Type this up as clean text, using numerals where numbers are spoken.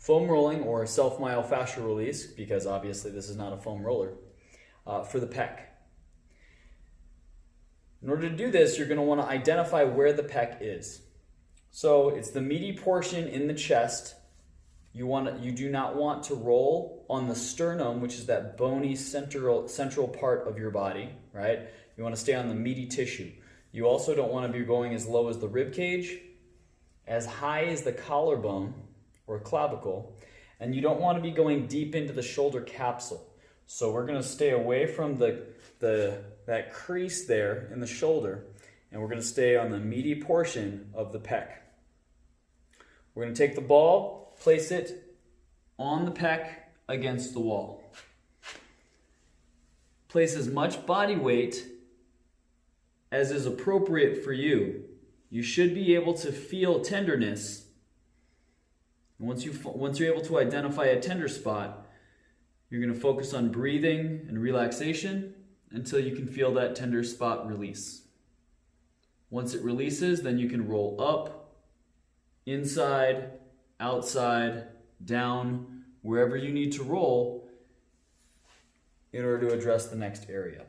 foam rolling or self-myofascial release, because obviously this is not a foam roller, for the pec. In order to do this, you're going to want to identify where the pec is. So it's the meaty portion in the chest. You do not want to roll on the sternum, which is that bony central part of your body, right? You want to stay on the meaty tissue. You also don't want to be going as low as the rib cage, as high as the collarbone or clavicle, and you don't want to be going deep into the shoulder capsule. So we're going to stay away from that crease there in the shoulder, and we're going to stay on the meaty portion of the pec. We're going to take the ball, place it on the pec against the wall. Place as much body weight as is appropriate for you. You should be able to feel tenderness. Once you're able to identify a tender spot, you're going to focus on breathing and relaxation until you can feel that tender spot release. Once it releases, then you can roll up, inside, outside, down, wherever you need to roll in order to address the next area.